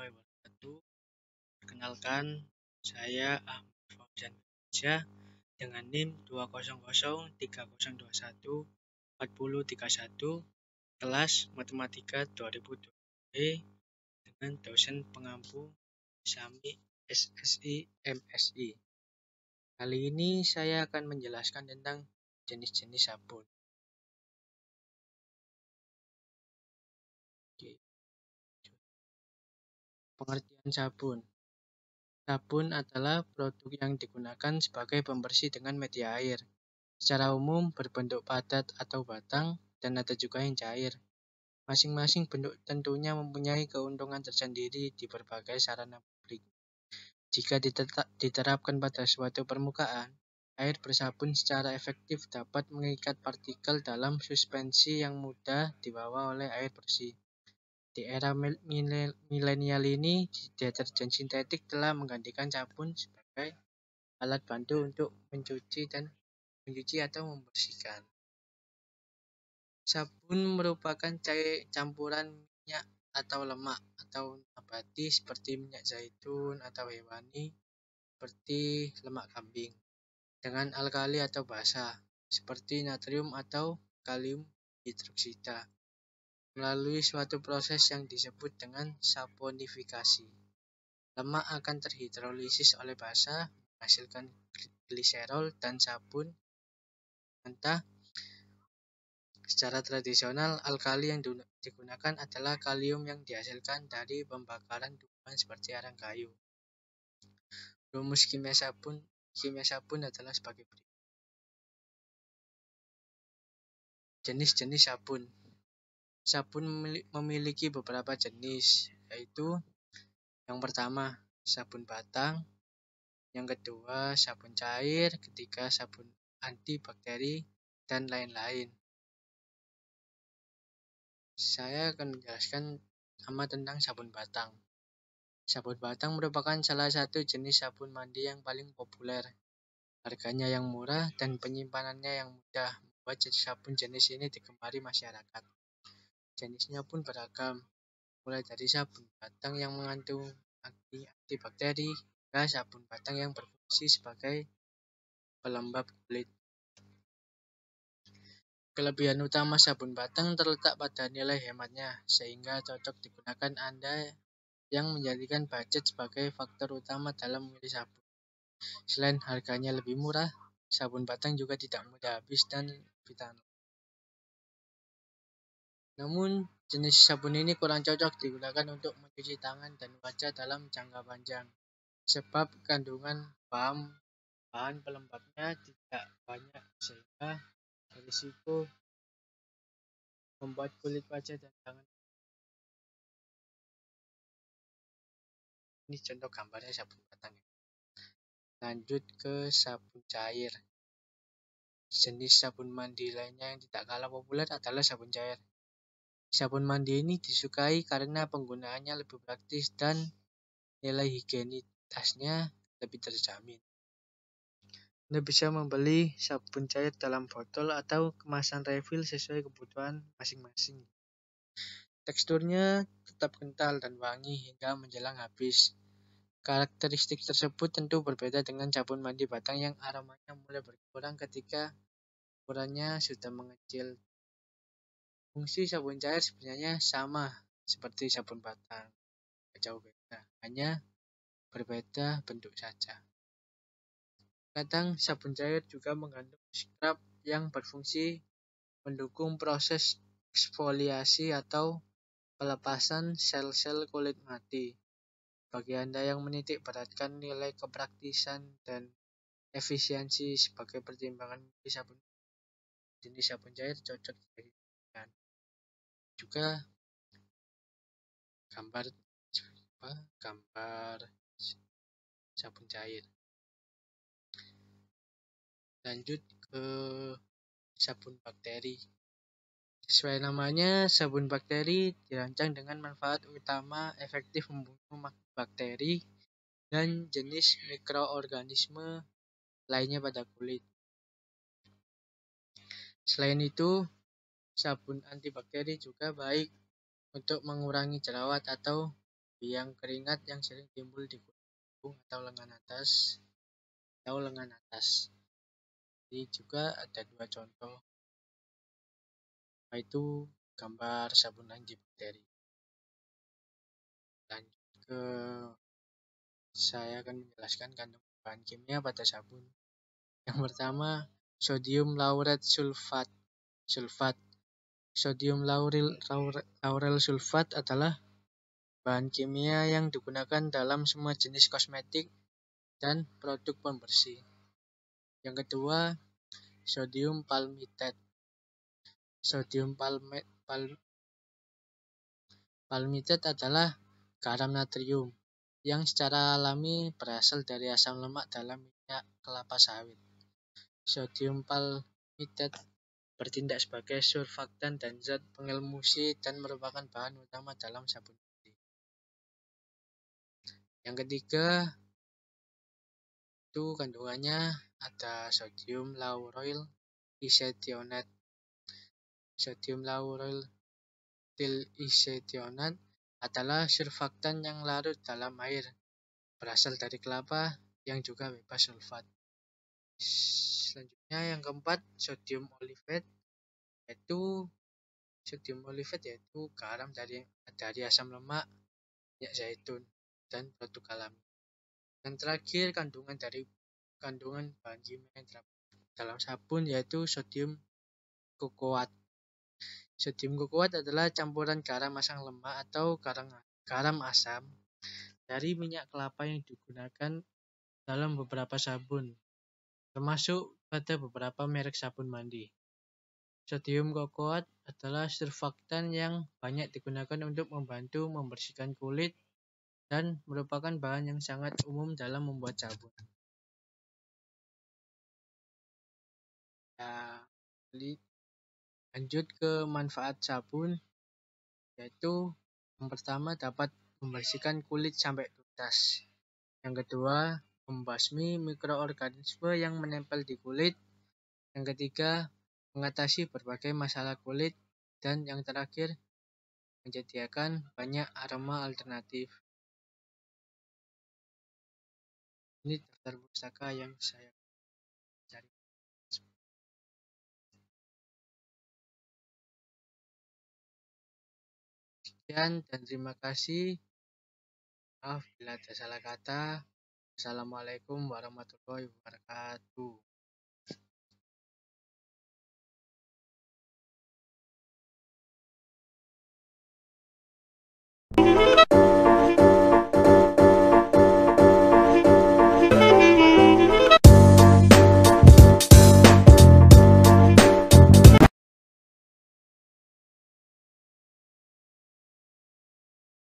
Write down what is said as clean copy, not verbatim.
warahmatullahi wabarakatuh. Perkenalkan, saya Ahmad Fauzan Beja dengan NIM 20030214031 kelas Matematika 2020 dengan dosen pengampu Sami SSI MSI. Kali ini saya akan menjelaskan tentang jenis-jenis sabun. Pengertian sabun. Sabun adalah produk yang digunakan sebagai pembersih dengan media air. Secara umum berbentuk padat atau batang dan ada juga yang cair. Masing-masing bentuk tentunya mempunyai keuntungan tersendiri di berbagai sarana publik. Jika diterapkan pada suatu permukaan, air bersabun secara efektif dapat mengikat partikel dalam suspensi yang mudah dibawa oleh air bersih. Di era milenial ini, deterjen sintetik telah menggantikan sabun sebagai alat bantu untuk mencuci atau membersihkan. Sabun merupakan campuran minyak atau lemak atau nabati seperti minyak zaitun atau hewani seperti lemak kambing dengan alkali atau basa seperti natrium atau kalium hidroksida melalui suatu proses yang disebut dengan saponifikasi. Lemak akan terhidrolisis oleh basa menghasilkan gliserol dan sabun mentah. Secara tradisional, alkali yang digunakan adalah kalium yang dihasilkan dari pembakaran tumbuhan seperti arang kayu. Rumus kimia sabun adalah sebagai berikut. Jenis-jenis sabun. Sabun memiliki beberapa jenis, yaitu yang pertama, sabun batang, yang kedua, sabun cair, ketiga, sabun antibakteri, dan lain-lain. Saya akan menjelaskan sama tentang sabun batang. Sabun batang merupakan salah satu jenis sabun mandi yang paling populer. Harganya yang murah dan penyimpanannya yang mudah membuat sabun jenis ini digemari masyarakat. Jenisnya pun beragam, mulai dari sabun batang yang mengandung antibakteri hingga sabun batang yang berfungsi sebagai pelembab kulit. Kelebihan utama sabun batang terletak pada nilai hematnya, sehingga cocok digunakan Anda yang menjadikan budget sebagai faktor utama dalam memilih sabun. Selain harganya lebih murah, sabun batang juga tidak mudah habis dan vitamin. Namun, jenis sabun ini kurang cocok digunakan untuk mencuci tangan dan wajah dalam jangka panjang, sebab kandungan bahan pelembabnya tidak banyak sehingga berisiko membuat kulit wajah dan tangan. Ini contoh gambarnya sabun batang. Lanjut ke sabun cair. Jenis sabun mandi lainnya yang tidak kalah populer adalah sabun cair. Sabun mandi ini disukai karena penggunaannya lebih praktis dan nilai higienitasnya lebih terjamin. Anda bisa membeli sabun cair dalam botol atau kemasan refill sesuai kebutuhan masing-masing. Teksturnya tetap kental dan wangi hingga menjelang habis. Karakteristik tersebut tentu berbeda dengan sabun mandi batang yang aromanya mulai berkurang ketika ukurannya sudah mengecil. Fungsi sabun cair sebenarnya sama seperti sabun batang, jauh beda, hanya berbeda bentuk saja. Kadang sabun cair juga mengandung scrub yang berfungsi mendukung proses eksfoliasi atau pelepasan sel-sel kulit mati. Bagi Anda yang menitik beratkan nilai kepraktisan dan efisiensi sebagai pertimbangan memilih sabun, jenis sabun cair cocok digunakan. Juga gambar sabun cair. Lanjut ke sabun bakteri. Sesuai namanya, sabun bakteri dirancang dengan manfaat utama efektif membunuh bakteri dan jenis mikroorganisme lainnya pada kulit. Selain itu, sabun antibakteri juga baik untuk mengurangi jerawat atau Yang keringat yang sering timbul di kulit punggung atau lengan atas. Ini juga ada dua contoh, yaitu gambar sabun antibakteri. Lanjut ke saya akan menjelaskan kandungan bahan kimia pada sabun. Yang pertama, sodium lauret sulfat. Sodium laurel sulfat adalah bahan kimia yang digunakan dalam semua jenis kosmetik dan produk pembersih. Yang kedua, sodium palmitate. Sodium palmitate adalah garam natrium yang secara alami berasal dari asam lemak dalam minyak kelapa sawit. Sodium palmitate bertindak sebagai surfaktan dan zat pengemulsi dan merupakan bahan utama dalam sabun mandi. Yang ketiga, itu kandungannya ada sodium lauryl isetionate. Sodium lauryl isetionate adalah surfaktan yang larut dalam air, berasal dari kelapa yang juga bebas sulfat. Selanjutnya yang keempat, sodium olivate yaitu garam dari asam lemak, minyak zaitun, dan produk alami. Dan terakhir, kandungan bahan kimia yang terdapat dalam sabun yaitu sodium kokoat. Sodium kokoat adalah campuran garam asam lemak atau garam asam dari minyak kelapa yang digunakan dalam beberapa sabun, termasuk pada beberapa merek sabun mandi. Sodium kokoat adalah surfaktan yang banyak digunakan untuk membantu membersihkan kulit dan merupakan bahan yang sangat umum dalam membuat sabun. Lanjut ke manfaat sabun, yaitu yang pertama dapat membersihkan kulit sampai tuntas. Yang kedua, membasmi mikroorganisme yang menempel di kulit. Yang ketiga, mengatasi berbagai masalah kulit. Dan yang terakhir, menyediakan banyak aroma alternatif. Ini daftar pustaka yang saya cari. Sekian dan terima kasih. Maaf bila ada salah kata. Assalamualaikum warahmatullahi wabarakatuh.